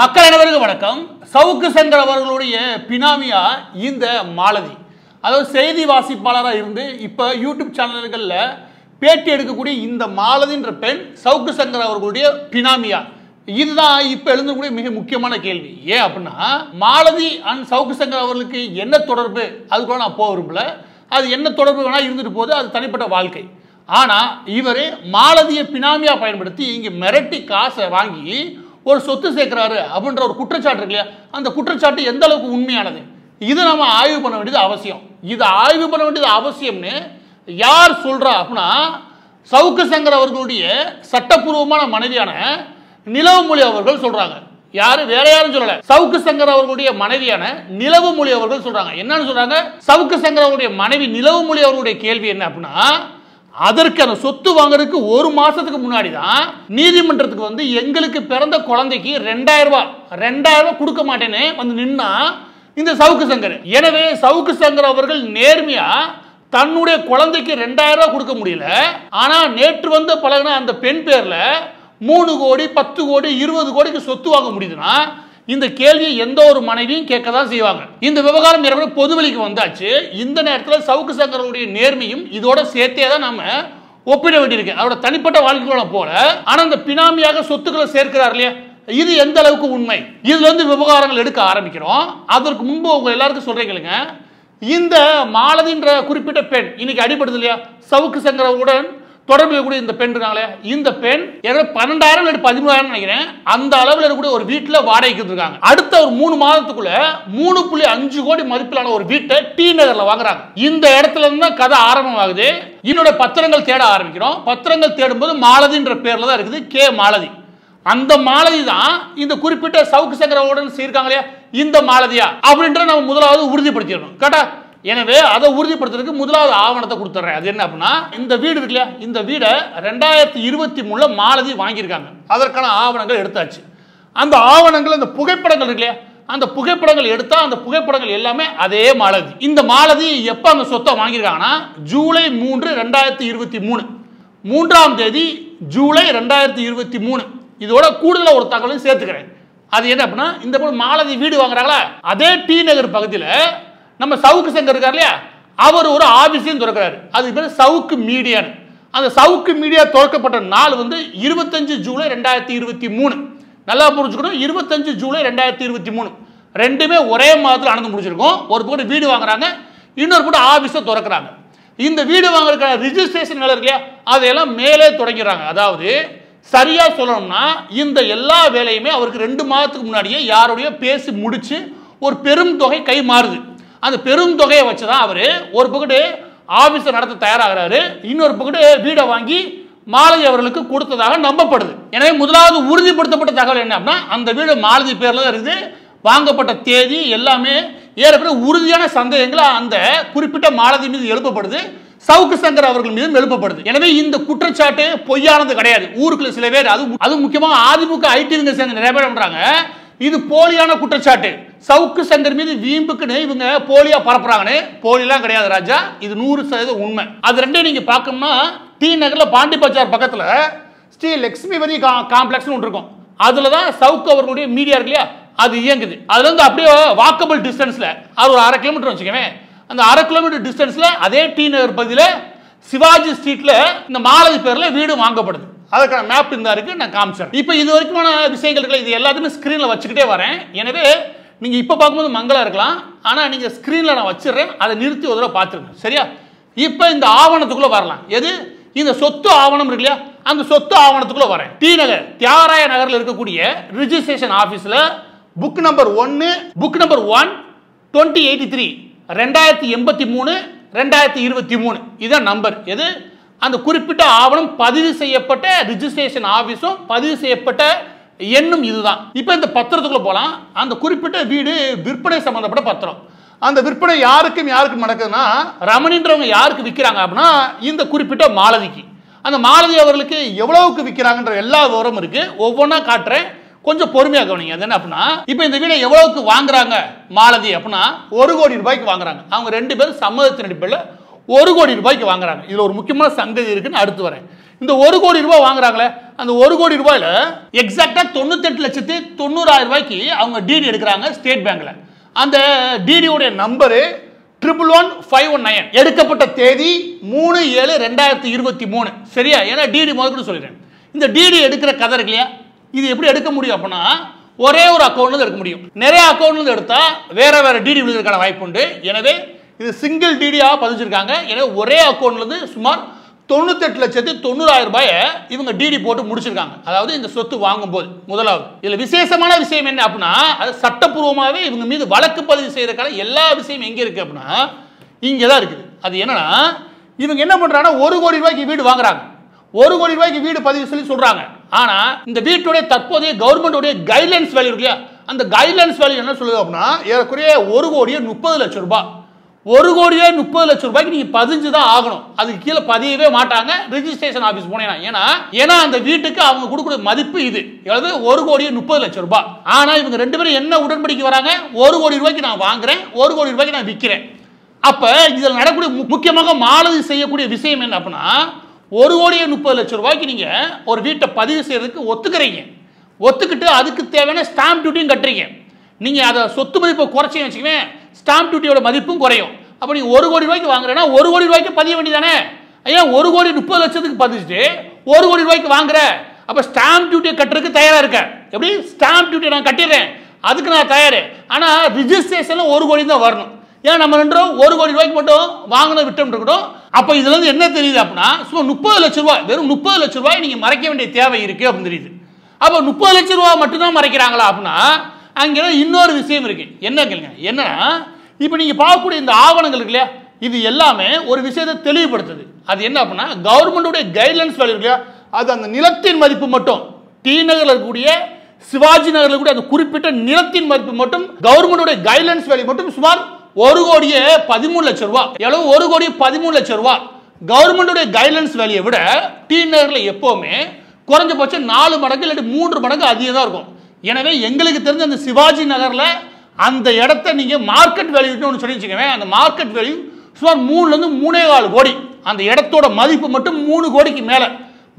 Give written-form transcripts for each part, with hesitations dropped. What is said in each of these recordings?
மக்கள் அனைவருக்கும் வணக்கம். சவுக்கு சங்கர் அவர்களுடைய பினாமியா இந்த மாலதி, அதாவது செய்தி வாசிப்பாளராக இருந்து இப்போ யூடியூப் சேனல்களில் பேட்டி எடுக்கக்கூடிய இந்த மாலதின்ற பெண் சவுக்கு சங்கர் அவர்களுடைய பினாமியா. இதுதான் இப்போ எழுந்தக்கூடிய மிக முக்கியமான கேள்வி. ஏன் அப்படின்னா, மாலதி அண்ட் சவுக்கு சங்கர் அவர்களுக்கு என்ன தொடர்பு, அதுக்குள்ள நான் போக விரும்பல. அது என்ன தொடர்பு வேணா இருந்துட்டு போது, அது தனிப்பட்ட வாழ்க்கை. ஆனால் இவர் மாலதியை பினாமியா பயன்படுத்தி இங்கே மிரட்டி காசை வாங்கி ஒரு சொத்து சேர்க்கிறாரு அப்படின்ற ஒரு குற்றச்சாட்டு இருக்கு இல்லையா, அந்த குற்றச்சாட்டு எந்த அளவுக்கு உண்மையானது, இது நம்ம ஆய்வு பண்ண வேண்டியது அவசியம். இது ஆய்வு பண்ண வேண்டியது அவசியம்னு யார் சொல்றா அப்படின்னா, சவுக்கு சங்கர் அவர்களுடைய சட்டப்பூர்வமான மனைவியான நிலவுமொழி அவர்கள் சொல்றாங்க. யாரு வேற யாரும் சொல்லல, சவுக்கு சங்கர் அவர்களுடைய மனைவியான நிலவுமொழி அவர்கள் சொல்றாங்க. என்னன்னு சொல்றாங்க, சவுக்கு சங்கர் அவருடைய மனைவி நிலவுமொழி அவர்களுடைய கேள்வி என்ன அப்படின்னா, அதற்கு அந்த சொத்து வாங்குறதுக்கு ஒரு மாசத்துக்கு முன்னாடி தான் நீதிமன்றத்துக்கு வந்து எங்களுக்கு பிறந்த குழந்தைக்கு 2000 ரூபாய் கொடுக்க மாட்டேன்னு வந்து நின்னா இந்த சவுக்கு சங்கர். எனவே சவுக்கு சங்கர் அவர்கள் நேர்மையா தன்னுடைய குழந்தைக்கு 2000 ரூபாய் கொடுக்க முடியல, ஆனா நேற்று வந்து பழகின அந்த பெண் பேர்ல 3 கோடி 10 கோடி 20 கோடிக்கு சொத்து வாங்க முடியுதுன்னா இந்த கேள்வியை எந்த ஒரு மனைவியும் கேட்கதான் செய்வாங்க. இந்த விவகாரம் ஏற்கனவே பொதுவெளிக்கு வந்தாச்சு. இந்த நேரத்தில் சவுக்கு சங்கருடைய நேர்மையும் இதோட சேர்த்தே தான் நாம ஒப்பிட வேண்டியிருக்கு. அவரோட தனிப்பட்ட வாழ்க்கையோட போல. ஆனா இந்த பினாமியாக சொத்துக்களை சேர்க்கிறார் இல்லையா, இது எந்த அளவுக்கு உண்மை, இதுல இருந்து விவகாரங்கள் எடுக்க ஆரம்பிக்கிறோம். அதற்கு முன்பு உங்க எல்லாருக்கும் சொல்றீங்க, இந்த மாலதின்ற குறிப்பிட்ட பெண் இன்னைக்கு அடிபடுது இல்லையா, சவுக்கு சங்கர் அவர்களுடன் தொடர்பு கூட இந்த பெண் இருக்காங்களே, இந்த பெண் 12,000 13,000 நினைக்கிறேன் அந்த அளவில் இருக்கக்கூடிய ஒரு வீட்டில் வாடகைக்கு இருக்காங்க. அடுத்த ஒரு 3 மாதத்துக்குள்ள 3.5 கோடி மதிப்பிலான ஒரு வீட்டை டி நகர்ல வாங்குறாங்க. இந்த இடத்துல இருந்து தான் கதை ஆரம்பமாகுது. என்னோட பத்திரங்கள் தேட ஆரம்பிக்கிறோம். பத்திரங்கள் தேடும்போது மாலதின்ற பேர்ல தான் இருக்குது, கே மாலதி. அந்த மாலதி தான் இந்த குறிப்பிட்ட சவுக்கு சங்கர் அவர்களுடன் சேர்க்காங்க இல்லையா, இந்த மாலதியா அப்படின்ற நம்ம முதலாவது உறுதிப்படுத்திடணும் கேட்டா. எனவே அதை உறுதிப்படுத்துறதுக்கு முதலாவது ஆவணத்தை கொடுத்துட்றேன். அது என்ன அப்படின்னா, இந்த வீடு இருக்கு இல்லையா, இந்த வீடை 2023 மாலதி வாங்கியிருக்காங்க. அதற்கான ஆவணங்கள் எடுத்தாச்சு. அந்த ஆவணங்கள், அந்த புகைப்படங்கள் இருக்கு இல்லையா, அந்த புகைப்படங்கள் எடுத்தா அந்த புகைப்படங்கள் எல்லாமே அதே மாலதி. இந்த மாலதி எப்ப அந்த சொத்தை வாங்கியிருக்காங்கன்னா, ஜூலை 3, 2023 3ஆம் தேதி ஜூலை 2023. இதோட கூடுதல ஒரு தகவலையும் சேர்த்துக்கிறேன். அது என்ன அப்படின்னா, இந்த மாலதி வீடு வாங்குறாங்களா, அதே டி நகர் பகுதியில் நம்ம சவுக்கு சங்கர் இருக்கார் இல்லையா, அவர் ஒரு ஆபீஸையும் திறக்கிறாரு. அதுக்கு பேர் சவுக்கு மீடியான்னு. அந்த சவுக்கு மீடியா திறக்கப்பட்ட நாள் வந்து 25 ஜூலை 2023. நல்லா புரிஞ்சுக்கணும், 25 ஜூலை 2023 ரெண்டுமே ஒரே மாதத்தில் நடந்து முடிச்சிருக்கும். ஒரு பக்கம் வீடு வாங்குறாங்க, இன்னொரு பக்கம் ஆபீஸை திறக்கிறாங்க. இந்த வீடு வாங்குறதுக்கான ரிஜிஸ்ட்ரேஷன் வேலை இருக்கு இல்லையா, அதையெல்லாம் மேலே தொடங்கிறாங்க. அதாவது சரியா சொல்லணும்னா, இந்த எல்லா வேலையுமே அவருக்கு 2 மாதத்துக்கு முன்னாடியே யாருடைய பேசி முடிச்சு ஒரு பெரும் தொகை கை மாறுது. அந்த பெரும் தொகையை வச்சுதான் அவரு ஒரு பக்கத்து ஆபீஸை நடத்த தயாராகிறாரு, இன்னொரு பக்கத்து வீடை வாங்கி மாலதி அவர்களுக்கு கொடுத்ததாக நம்பப்படுது. எனவே முதலாவது உறுதிப்படுத்தப்பட்ட தகவல் என்ன அப்படின்னா, அந்த வீடு மாலதி பேர்ல தான் இருக்குது. வாங்கப்பட்ட தேதி எல்லாமே ஏற்கனவே உறுதியான சந்தேகங்கள் அந்த குறிப்பிட்ட மாலதி மீது எழுப்பப்படுது, சவுக்கு சங்கர் அவர்கள் மீதும் எழுப்பப்படுது. எனவே இந்த குற்றச்சாட்டு பொய்யானது கிடையாது. ஊருக்குள்ள சில பேர், அது முக்கியமாக அதிமுக ஐடிவிங்க சேர்ந்து நிறைய பேர் பண்றாங்க, இது போலியான குற்றச்சாட்டு, சவுக்கு சங்கர் மீது வீம்புக்குன்னு இவங்க போலியா பரப்புறாங்கன்னு. போலிலாம் கிடையாது ராஜா, இது 100% உண்மை. அது ரெண்டே நீங்க பார்க்கணும்னா, டி நகர்ல பாண்டி பஜார் பக்கத்துல ஸ்ரீ லட்சுமிபதி காம்ப்ளெக்ஸ் ஒன்று இருக்கும். அதுல தான் சவுக்கு அவர்களுடைய மீடியா இருக்கு இல்லையா, அது இயங்குது. அதுல இருந்து அப்படியே வாக்கபிள் டிஸ்டன்ஸ்ல, அது ஒரு 1/2 கிலோமீட்டர் வச்சுக்கவே, அந்த 1/2 கிலோமீட்டர் டிஸ்டன்ஸ்ல அதே டி நகர் பகுதியில் சிவாஜி ஸ்ட்ரீட்ல இந்த மாலதி பேர்ல வீடு வாங்கப்படுது. அதுக்கான மேப் இருந்தா இருக்கு, நான் காமிச்சேன். இப்போ இது வரைக்குமான விஷயங்கள் இது எல்லாத்தையுமே ஸ்கிரீன்ல வச்சுக்கிட்டே வரேன். எனவே நீங்க இப்ப பார்க்கும்போது மங்களா இருக்கலாம், ஆனா நீங்க ஸ்கிரீன்ல நான் வச்சிடுறேன், அதை நிறுத்தி ஒரு தடவை பார்த்துருங்க சரியா. இப்போ இந்த ஆவணத்துக்குள்ள வரலாம். எது, இந்த சொத்து ஆவணம் இருக்கு இல்லையா, அந்த சொத்து ஆவணத்துக்குள்ள வரேன். டி நகர் தியாகராய நகர்ல இருக்கக்கூடிய ரிஜிஸ்ட்ரேஷன் ஆபீஸ்ல புக் நம்பர் 1 2083 2083 2023 இதான் நம்பர். எது, அந்த குறிப்பிட்ட ஆவணம் பதிவு செய்யப்பட்ட ரிஜிஸ்ட்ரேஷன் ஆபீஸும் பதிவு செய்யப்பட்ட எண்ணும் இதுதான். இப்போ இந்த பத்திரத்துக்குள்ள போலாம். அந்த குறிப்பிட்ட வீடு விற்பனை சம்பந்தப்பட்ட பத்திரம். அந்த விற்பனை யாருக்கும் நடக்குதுன்னா, ரமணின்றவங்க யாருக்கு விற்கிறாங்க அப்படின்னா, இந்த குறிப்பிட்ட மாலதிக்கு. அந்த மாலதி அவர்களுக்கு எவ்வளவுக்கு விற்கிறாங்கன்ற எல்லா விவரமும் இருக்கு. ஒவ்வொன்றா காட்டுறேன், கொஞ்சம் பொறுமையாக கவனிங்க. அது என்ன அப்படின்னா, இப்போ இந்த வீடை எவ்வளவுக்கு வாங்குறாங்க மாலதி அப்படின்னா, 1 கோடி ரூபாய்க்கு வாங்குறாங்க. அவங்க 2 பேரும் சம்மதத்தின் அடிப்படையில் 1 கோடி ரூபாய்க்கு வாங்குறாங்க. இதுல ஒரு முக்கியமான சங்கதி இருக்குன்னு அடுத்து வரேன். இந்த 1 கோடி ரூபாய் வாங்குறாங்களே, அந்த 1 கோடி ரூபாயில எக்ஸாக்டா 98,90,000 ரூபாய்க்கு அவங்க டிடி எடுக்கிறாங்க ஸ்டேட் பேங்க்ல. அந்த டிடியோட நம்பரு 111519. எடுக்கப்பட்ட தேதி 3/7/2023. சரியா? ஏன்னா டிடி முதல்ல சொல்லிடுறேன். இந்த டிடி எடுக்கிற கதை இருக்கு இல்லையா, இது எப்படி எடுக்க முடியும் அப்படின்னா ஒரே ஒரு அக்கௌண்ட்ல எடுக்க முடியும். நிறைய அக்கௌண்ட்ல எடுத்தா வேற வேற டிடி விழுகிறதுக்கான வாய்ப்பு உண்டு. எனவே இது சிங்கிள் டிடியா பதிஞ்சிருக்காங்க. எனவே ஒரே அக்கௌண்ட்ல இருந்து சுமார் 98,90,000 ரூபாயை இவங்க டிடி போட்டு முடிச்சிருக்காங்க. அதாவது இந்த சொத்து வாங்கும்போது முதலாவது. இதுல விசேஷமான விஷயம் என்ன அப்படின்னா அது சட்டப்பூர்வமாகவே இவங்க மீது வழக்கு பதிவு செய்யறதுக்கான எல்லா விஷயம் எங்க இருக்கு அப்படின்னா இங்கதான் இருக்குது. அது என்னன்னா இவங்க என்ன பண்றாங்கன்னா 1 கோடி ரூபாய்க்கு வீடு வாங்குறாங்க. 1 கோடி ரூபாய்க்கு வீடு பதிவு சொல்லி சொல்றாங்க. ஆனா இந்த வீட்டுடைய தற்போதைய கவர்மெண்டோட கைட்லைன்ஸ் வேல்யூ இருக்கு, அந்த கைட்லைன்ஸ் வேல்யூ என்ன சொல்லுது அப்படின்னா ஏறக்குறைய 1,30,00,000 ரூபாய். 1,30,00,000 ரூபாய்க்கு நீங்க பதிஞ்சுதான் ஆகணும். அதுக்கு கீழே பதியவே மாட்டாங்க ரெஜிஸ்ட்ரேஷன் ஆபீஸ் போனீங்கன்னா. ஏன்னா அந்த வீட்டுக்கு அவங்க கொடுக்குற மதிப்பு இது 1,30,00,000 ரூபாய். ஆனா இவங்க ரெண்டு பேரும் என்ன உடன்படிக்கை வராங்க, 1 கோடி ரூபாய்க்கு நான் வாங்குறேன், 1 கோடி ரூபாய்க்கு நான் விற்கிறேன். அப்ப இதில் நடக்கூடிய முக்கியமாக மாலதி செய்யக்கூடிய விஷயம் என்ன அப்படின்னா 1,30,00,000 ரூபாய்க்கு நீங்க ஒரு வீட்டை பதிவு செய்யறதுக்கு ஒத்துக்கிறீங்க. ஒத்துக்கிட்டு அதுக்கு தேவையான ஸ்டாம்ப் டியூட்டியும் கட்டுறீங்க. நீங்க அதை சொத்து மதிப்பை குறைச்சி வச்சுக்கவேன் ஸ்டாம்ப் டியூட்டியோட மதிப்பும் குறையும். அப்ப நீங்க 1 கோடி ரூபாய்க்கு வாங்குறேன்னா 1 கோடி ரூபாய்க்கு பதிய வேண்டியதானே? ஐயா 1,30,00,000 பதிச்சுட்டு 1 கோடி ரூபாய்க்கு வாங்குற, அப்ப ஸ்டாம்ப் டியூட்டியை கட்டுறதுக்கு தயாரா இருக்க. எப்படி ஸ்டாம்ப் டியூட்டி நான் கட்டிடுறேன், அதுக்கு நான் தயாரு. ஆனா ரிஜிஸ்ட்ரேஷன்ல 1 கோடி தான் வரணும். ஏன் நம்ம ரெண்டும் 1 கோடி ரூபாய்க்கு மட்டும் வாங்கின விட்டம் இருக்கட்டும். அப்ப இதுல இருந்து என்ன தெரியுது அப்படின்னா சும்மா 30,00,000 ரூபாய், வெறும் 30,00,000 ரூபாய் நீங்க மறைக்க வேண்டிய தேவை இருக்கு அப்படின்னு தெரியுது. அப்ப 30,00,000 ரூபாய் மட்டும் தான் மறைக்கிறாங்களா அப்படின்னா அங்க இன்னொரு விஷயம் இருக்கு. என்ன கேளுங்க, என்னன்னா இப்ப நீங்க பார்க்கக்கூடிய இந்த ஆவணங்கள் இருக்கு இல்லையா, இது எல்லாமே ஒரு விஷயத்தை தெளிவுபடுத்துது. அது என்ன அப்படின்னா கவர்மெண்டோட கைட்லைன்ஸ் வேல்யூ இருக்கு, அது அந்த நிலத்தின் மதிப்பு மட்டும் டி நகர்ல இருக்கக்கூடிய சிவாஜி நகர்ல கூட அந்த குறிப்பிட்ட நிலத்தின் மதிப்பு மட்டும் கவர்மெண்டோட கைட்லைன்ஸ் வேல்யூ மட்டும் சுமார் 1,13,00,000 ரூபாய். எவ்வளவு? 1,13,00,000 ரூபாய். கவர்மெண்டோட கைட்லைன்ஸ் வேல்யூவை விட டி நகர்ல எப்பவுமே குறைஞ்சபட்சம் 4 மடங்கு இல்லாட்டி 3 மடங்கு அதிகம் தான் இருக்கும். எனவே எங்களுக்கு தெரிஞ்ச அந்த சிவாஜி நகர்ல அந்த இடத்தை நீங்க மார்க்கெட் வேல்யூ ஒன்று சொல்லி வச்சுக்கவேன். அந்த மார்க்கெட் வேல்யூ சுமார் 3 to 3.25 கோடி. அந்த இடத்தோட மதிப்பு மட்டும் 3 கோடிக்கு மேல.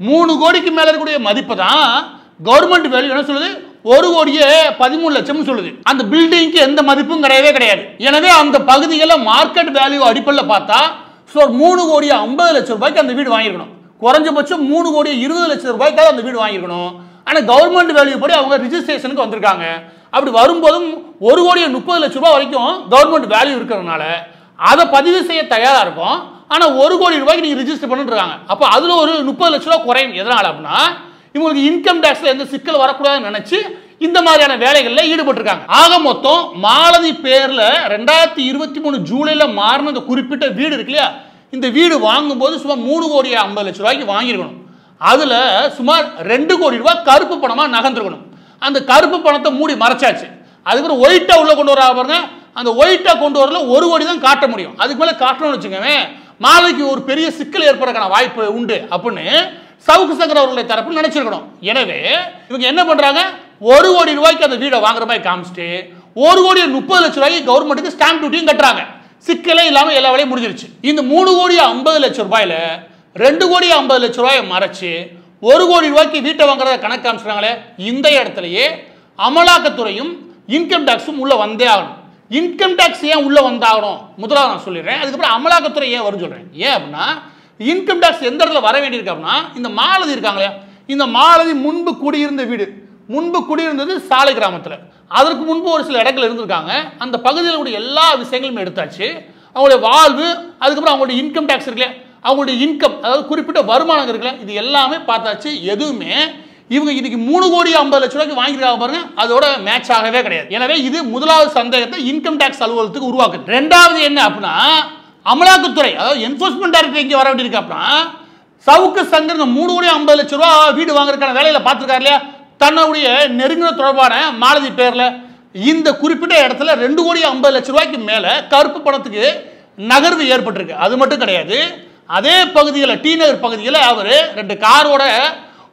3 கோடிக்கு மேல இருக்கக்கூடிய மதிப்பு தான் கவர்மெண்ட் வேல்யூ என்ன சொல்லுது 1,13,00,000 சொல்லுது. அந்த பில்டிங்க்கு எந்த மதிப்பும் கிடையவே கிடையாது. எனவே அந்த பகுதிகளில் மார்க்கெட் வேல்யூ அடிப்படையில் பார்த்தா சுமார் 3,50,00,000 ரூபாய்க்கு அந்த வீடு வாங்கிருக்கணும். குறைஞ்சபட்சம் 3,20,00,000 ரூபாய்க்காக அந்த வீடு வாங்கிருக்கணும். ஆனா கவர்மெண்ட் வேல்யூ படி அவங்க ரிஜிஸ்ட்ரேஷனுக்கு வந்திருக்காங்க. அப்படி வரும்போதும் 1,30,00,000 ரூபாய் வரைக்கும் கவர்மெண்ட் வேல்யூ இருக்கிறதுனால அதை பதிவு செய்ய தயாரா இருக்கும். ஆனா 1 கோடி ரூபாய்க்கு நீங்க ரிஜிஸ்டர் பண்ணிட்டு இருக்காங்க. அப்ப அதுல ஒரு 30,00,000 ரூபாய் குறையும். எதனால அப்படின்னா இவங்களுக்கு இன்கம் டாக்ஸ்ல எந்த சிக்கல் வரக்கூடாதுன்னு நினைச்சு இந்த மாதிரியான வேலைகள்ல ஈடுபட்டிருக்காங்க. ஆக மொத்தம் மாலதி பேர்ல 2023 ஜூலைல மாறின இந்த குறிப்பிட்ட வீடு இருக்கு இல்லையா, இந்த வீடு வாங்கும் போது சுமார் 3,50,00,000 ரூபாய்க்கு வாங்கிருக்கணும். அதுல சுமார் 2 கோடி ரூபாய் கருப்பு பணமா நகர்ந்துருக்கணும். அந்த கருப்பு பணத்தை மூடி மறைச்சாச்சு. அதுக்கப்புறம் ஒயிட்டா உள்ள கொண்டு வர பாருங்க, அந்த ஒயிட்டா கொண்டு வரல 1 கோடி தான் காட்ட முடியும். அதுக்கு மேல காட்டணும்னு வச்சுக்கோங்க மாலைக்கு ஒரு பெரிய சிக்கல் ஏற்படுறதுக்கான வாய்ப்பு உண்டு அப்படின்னு சவுக்கு சங்கர் அவர்களுடைய தரப்பு நினைச்சிருக்கணும். எனவே இவங்க என்ன பண்றாங்க 1 கோடி ரூபாய்க்கு அந்த வீடை வாங்குற மாதிரி காமிச்சிட்டு 1,30,00,000 ரூபாய்க்கு கவர்மெண்ட்டுக்கு ஸ்டாம்ப் டியூட்டியும் கட்டுறாங்க. சிக்கலே இல்லாம எல்லா வேலையும் முடிஞ்சிருச்சு. இந்த 3,50,00,000 ரூபாயில 2,50,00,000 ரூபாயை மறைச்சு 1 கோடி ரூபாய்க்கு வீட்டை வாங்குறத கணக்கு காமிச்சிருக்காங்களே, இந்த இடத்துலயே அமலாக்கத்துறையும் இன்கம் டாக்ஸும் உள்ள வந்தே ஆகணும். இன்கம் டாக்ஸ் ஏன் உள்ள வந்தாகணும் முதலாவது நான் சொல்லிடுறேன். அதுக்கப்புறம் அமலாக்கத்துறை ஏன் வரும்னு சொல்றேன். ஏன் அப்படின்னா இன்கம் டாக்ஸ் எந்த இடத்துல வர வேண்டியிருக்கு அப்படின்னா இந்த மாலதி இருக்காங்களே, இந்த மாலதி முன்பு குடியிருந்த வீடு, முன்பு குடியிருந்தது சாலை கிராமத்தில். அதற்கு முன்பு ஒரு சில இடங்கள் இருந்திருக்காங்க. அந்த பகுதியில் கூட எல்லா விஷயங்களும் எடுத்தாச்சு. அவங்களுடைய வாழ்வு, அதுக்கப்புறம் அவங்களுடைய இன்கம் டாக்ஸ் இருக்குல்ல, அவங்களுடைய இன்கம் அதாவது குறிப்பிட்ட வருமானம் இருக்குல்ல, இது எல்லாமே பார்த்தாச்சு. எதுவுமே இவங்க இன்னைக்கு 3,50,00,000 ரூபாய்க்கு வாங்கிருக்காங்க பாருங்க, அதோட மேட்ச் ஆகவே கிடையாது. எனவே இது முதலாவது சந்தேகத்தை இன்கம் டாக்ஸ் அலுவலகத்துக்கு உருவாக்குது. ரெண்டாவது என்ன அப்படின்னா அமலாக்கத்துறை அதாவது என்போர்ஸ்மென்ட் டைரக்டர் இங்கே வர வேண்டியிருக்கு. அப்படின்னா சவுக்கு சங்கர் 3,50,00,000 ரூபாய் வீடு வாங்குறதுக்கான வேலையில பார்த்துருக்காரு இல்லையா, தன்னுடைய நெருங்கின தொடர்பான மாலதி பேர்ல இந்த குறிப்பிட்ட இடத்துல 2,50,00,000 ரூபாய்க்கு மேல கருப்பு பணத்துக்கு நகர்வு ஏற்பட்டிருக்கு. அது மட்டும் கிடையாது, அதே பகுதியில் டி நகர் பகுதியில் அவர் 2 காரோட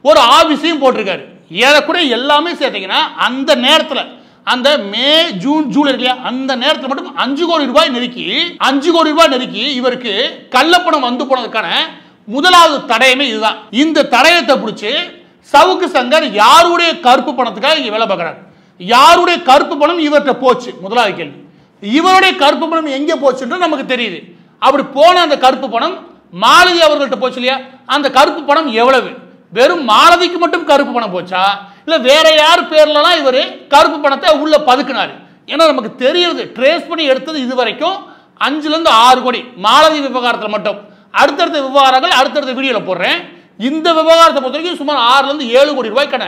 ஒரு ஆபீஸையும் போட்டிருக்காரு. ஏறக்கூட எல்லாமே சேர்த்தீங்கன்னா அந்த நேரத்தில் அந்த மே ஜூன் ஜூலை இல்லையா, அந்த நேரத்தில் மட்டும் 5 கோடி ரூபாய் நெருக்கி இவருக்கு கள்ளப்பணம் வந்து போனதுக்கான முதலாவது தடயமே இதுதான். இந்த தடயத்தை பிடிச்சி சவுக்கு சங்கர் யாருடைய கருப்பு பணத்துக்காக இங்க வேலை பார்க்கிறார், யாருடைய கருப்பு பணம் இவர்கிட்ட போச்சு? முதலாவது கேள்வி. இவருடைய கருப்பு பணம் எங்க போச்சுன்னு நமக்கு தெரியுது. அப்படி போன அந்த கருப்பு பணம் மாலதி அவர்கள்ட்ட போச்சு இல்லையா? அந்த கருப்பு பணம் எவ்வளவு? வெறும் மாலதிக்கு மட்டும் கருப்பு பணம் போச்சா, இல்ல வேற யார் பேர்லாம் இவர் கருப்பு பணத்தை உள்ள பதுக்கினாரு? ஏன்னா நமக்கு தெரியுது, ட்ரேஸ் பண்ணி எடுத்தது இது வரைக்கும் 5 to 6 கோடி மாலதி விவகாரத்தில் மட்டும். அடுத்தடுத்த விவகாரங்கள் அடுத்தடுத்த வீடியோல போடுறேன். இந்த விவகாரத்தை பொறுத்த வரைக்கும் சுமார் 6 to 7 கோடி ரூபாய்க்கான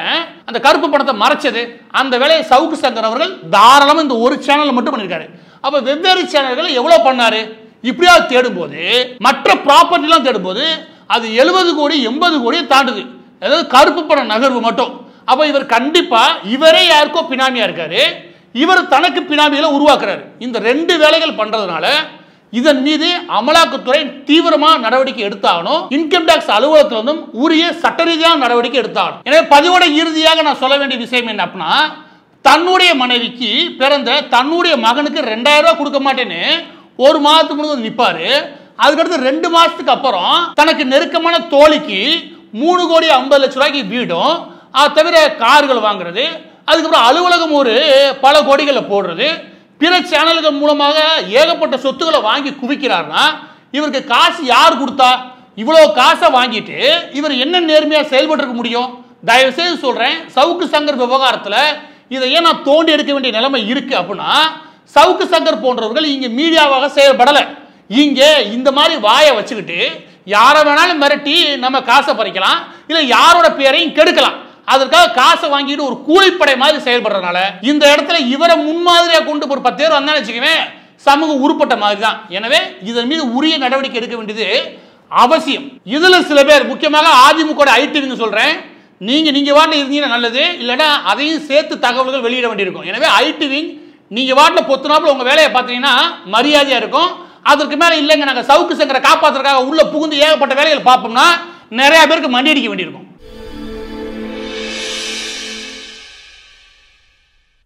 அந்த கருப்பு பணத்தை மறைச்சது அந்த வேலையை சவுக்கு சங்கர் அவர்கள் தாராளமா இந்த ஒரு சேனல்ல மட்டும் பண்ணிருக்காரு. அப்ப வெவ்வேறு சேனல்கள் எவ்வளவு பண்ணாரு? இப்படியாவது தேடும்போது மற்ற ப்ராப்பர்ட்டிலாம் தேடும்போது அது 70 கோடி 80 கோடியை தாண்டுது, அதாவது கருப்பு பண நகர்வு மட்டும். அப்ப இவர் கண்டிப்பா இவரே யாருக்கோ பினாமியா இருக்காரு, இவர் தனக்கு பினாமிகளை உருவாக்குறாரு. இந்த 2 வேலைகள் பண்றதுனால இதன் மீது அமலாக்கத்துறை தீவிரமான நடவடிக்கை எடுத்தாகணும். இன்கம் டாக்ஸ் அலுவலகத்திலிருந்தும் உரிய சட்ட ரீதியான நடவடிக்கை எடுத்தாகணும். எனவே பதிவோட இறுதியாக நான் சொல்ல வேண்டிய விஷயம் என்ன அப்படின்னா, தன்னுடைய மனைவிக்கு பிறந்த தன்னுடைய மகனுக்கு 2000 ரூபாய் கொடுக்க மாட்டேன்னு 1 மாதத்துக்கு முன்னாடி நிற்பாரு. அதுக்கடுத்து 2 மாசத்துக்கு அப்புறம் தனக்கு நெருக்கமான தோழிக்கு 3 கோடி 50 லட்சம் ரூபாய்க்கு வீடும், அது தவிர கார்கள் வாங்குறது, அதுக்கப்புறம் அலுவலகம் ஒரு பல கோடிகளை போடுறது, பிற சேனல்கள் மூலமாக ஏகப்பட்ட சொத்துக்களை வாங்கி குவிக்கிறார்னா இவருக்கு காசு யார் கொடுத்தா? இவ்வளவு காசை வாங்கிட்டு இவர் என்ன நேர்மையா செயல்பட்டு முடியும்? தயவு செய்து சொல்றேன், சவுக்கு சங்கர் விவகாரத்தில் இதை ஏன் நான் தோண்டி எடுக்க வேண்டிய நிலைமை இருக்கு அப்படின்னா, சவுக்கு சங்கர் போன்றவர்கள் இங்க மீடியாவாக செயல்படல. இங்க இந்த மாதிரி வாயை வச்சுக்கிட்டு யாரை வேணாலும் மிரட்டி நம்ம காசை பறிக்கலாம், இல்ல யாரோட பேரையும் கெடுக்கலாம். அதற்காக காசை வாங்கிட்டு ஒரு கூலிப்படை மாதிரி செயல்படுறதுனால இந்த இடத்துல இவரை முன்மாதிரியா கொண்டு ஒரு 10 பேர் வந்தாலும் வச்சுக்கவே சமூகம் உருப்பட்ட மாதிரி தான். எனவே இதன் மீது உரிய நடவடிக்கை எடுக்க வேண்டியது அவசியம். இதுல சில பேர் முக்கியமாக அதிமுக ஐடிவிங்க சொல்றேன், நீங்க வாட்டில் இருந்தீங்கன்னா நல்லது, இல்லைன்னா அதையும் சேர்த்து தகவல்கள் வெளியிட வேண்டியிருக்கும். எனவே ஐடிவிங் நீங்க வாட்டில் பொத்துனாப்புல உங்க வேலையை பார்த்தீங்கன்னா மரியாதையா இருக்கும். அதற்கு மேல இல்லைங்க நாங்க சவுக்கு சங்கரை காப்பாத்துறதுக்காக உள்ள புகுந்து ஏகப்பட்ட வேலைகள் பார்ப்போம்னா நிறைய பேருக்கு மண்டி அடிக்க வேண்டியிருக்கும்.